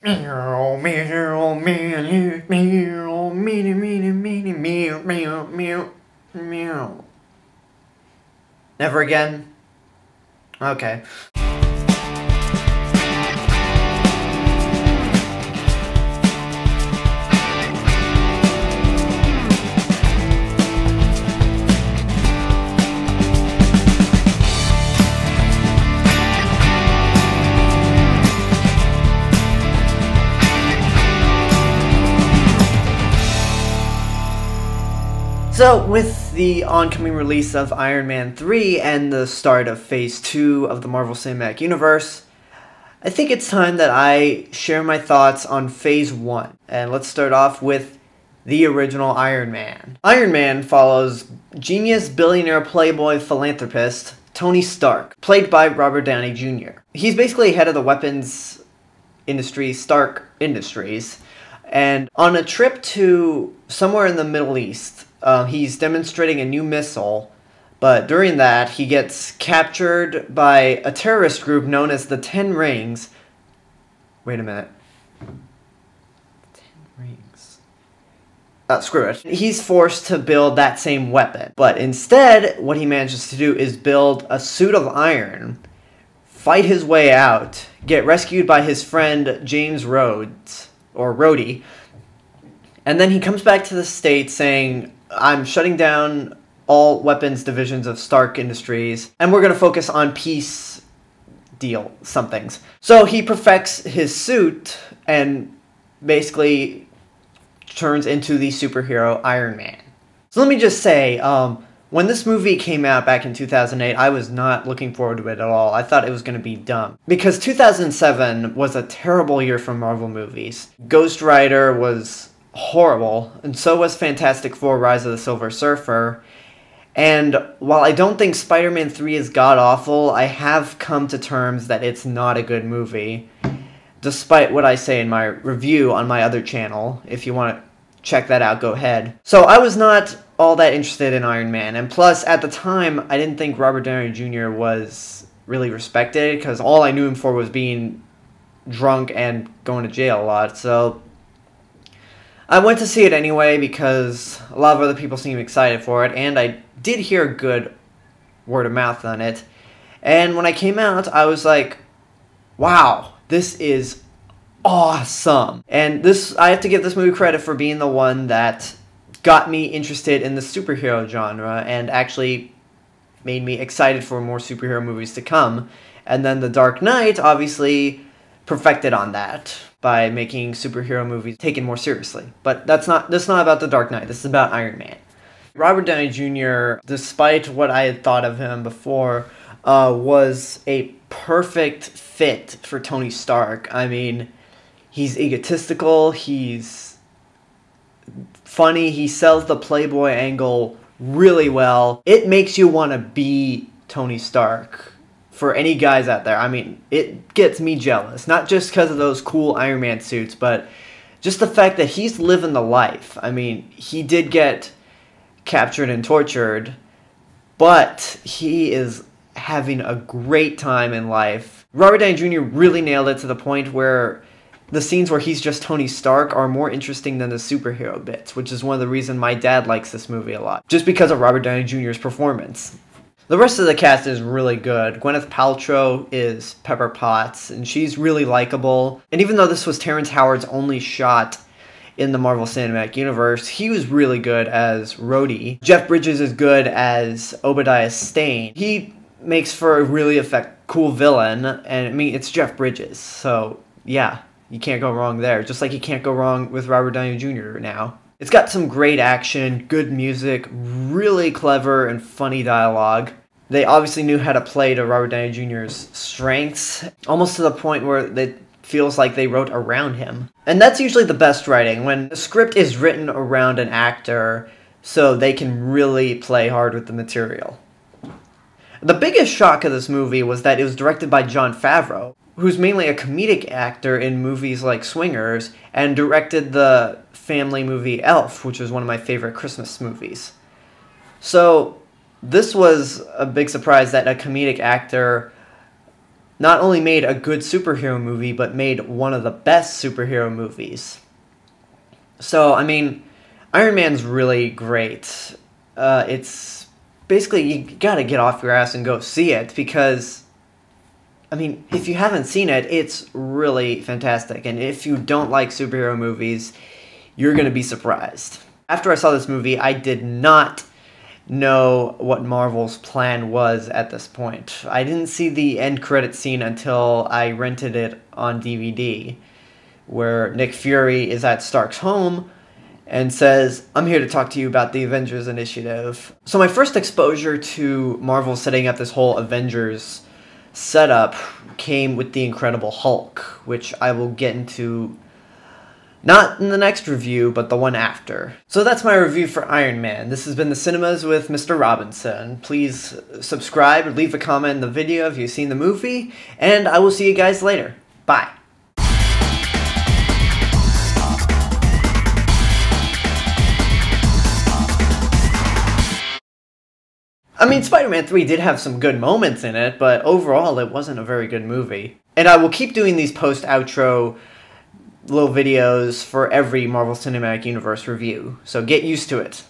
Meow, meow, meow, meow, meow, meow, meow, meow, meow, meow. Never again? Okay. So, with the oncoming release of Iron Man 3 and the start of Phase 2 of the Marvel Cinematic Universe, I think it's time that I share my thoughts on Phase 1. And let's start off with the original Iron Man. Iron Man follows genius billionaire playboy philanthropist Tony Stark, played by Robert Downey Jr. He's basically head of the weapons industry, Stark Industries, and on a trip to somewhere in the Middle East, he's demonstrating a new missile, but during that, he gets captured by a terrorist group known as the Ten Rings. Wait a minute. Ten Rings. Screw it. He's forced to build that same weapon, but instead, what he manages to do is build a suit of iron, fight his way out, get rescued by his friend James Rhodes, or Rhodey, and then he comes back to the States saying, I'm shutting down all weapons divisions of Stark Industries, and we're going to focus on peace deal somethings. So he perfects his suit and basically turns into the superhero Iron Man. So let me just say, when this movie came out back in 2008, I was not looking forward to it at all. I thought it was going to be dumb. Because 2007 was a terrible year for Marvel movies. Ghost Rider was horrible, and so was Fantastic Four: Rise of the Silver Surfer. And while I don't think Spider-Man 3 is god-awful, I have come to terms that it's not a good movie, despite what I say in my review on my other channel. If you want to check that out, go ahead. So I was not all that interested in Iron Man, and plus, at the time, I didn't think Robert Downey Jr. was really respected, because all I knew him for was being drunk and going to jail a lot, so I went to see it anyway because a lot of other people seemed excited for it, and I did hear good word of mouth on it. And when I came out, I was like, wow, this is awesome. And I have to give this movie credit for being the one that got me interested in the superhero genre and actually made me excited for more superhero movies to come. And then The Dark Knight obviously perfected on that by making superhero movies taken more seriously. But that's not about The Dark Knight. This is about Iron Man. Robert Downey Jr., despite what I had thought of him before, was a perfect fit for Tony Stark. I mean, he's egotistical, he's funny, he sells the playboy angle really well. It makes you want to be Tony Stark. For any guys out there, I mean, it gets me jealous. Not just because of those cool Iron Man suits, but just the fact that he's living the life. I mean, he did get captured and tortured, but he is having a great time in life. Robert Downey Jr. really nailed it to the point where the scenes where he's just Tony Stark are more interesting than the superhero bits, which is one of the reasons my dad likes this movie a lot, just because of Robert Downey Jr.'s performance. The rest of the cast is really good. Gwyneth Paltrow is Pepper Potts, and she's really likable. And even though this was Terrence Howard's only shot in the Marvel Cinematic Universe, he was really good as Rhodey. Jeff Bridges is good as Obadiah Stane. He makes for a really cool villain, and I mean, it's Jeff Bridges, so yeah, you can't go wrong there. Just like you can't go wrong with Robert Downey Jr. now. It's got some great action, good music, really clever and funny dialogue. They obviously knew how to play to Robert Downey Jr.'s strengths, almost to the point where it feels like they wrote around him. And that's usually the best writing, when the script is written around an actor so they can really play hard with the material. The biggest shock of this movie was that it was directed by Jon Favreau, who's mainly a comedic actor in movies like Swingers, and directed the family movie Elf, which is one of my favorite Christmas movies. So this was a big surprise that a comedic actor not only made a good superhero movie, but made one of the best superhero movies. So, I mean, Iron Man's really great. It's basically, you gotta get off your ass and go see it, because, I mean, if you haven't seen it, it's really fantastic. And if you don't like superhero movies, you're gonna be surprised. After I saw this movie, I did not know what Marvel's plan was at this point. I didn't see the end credit scene until I rented it on DVD, where Nick Fury is at Stark's home and says, "I'm here to talk to you about the Avengers Initiative." So my first exposure to Marvel setting up this whole Avengers setup came with the Incredible Hulk, which I will get into not in the next review, but the one after. So that's my review for Iron Man. This has been The Cinemas with Mr. Robinson. Please subscribe, leave a comment in the video if you've seen the movie, and I will see you guys later. Bye. I mean, Spider-Man 3 did have some good moments in it, but overall it wasn't a very good movie. And I will keep doing these post-outro little videos for every Marvel Cinematic Universe review, so get used to it.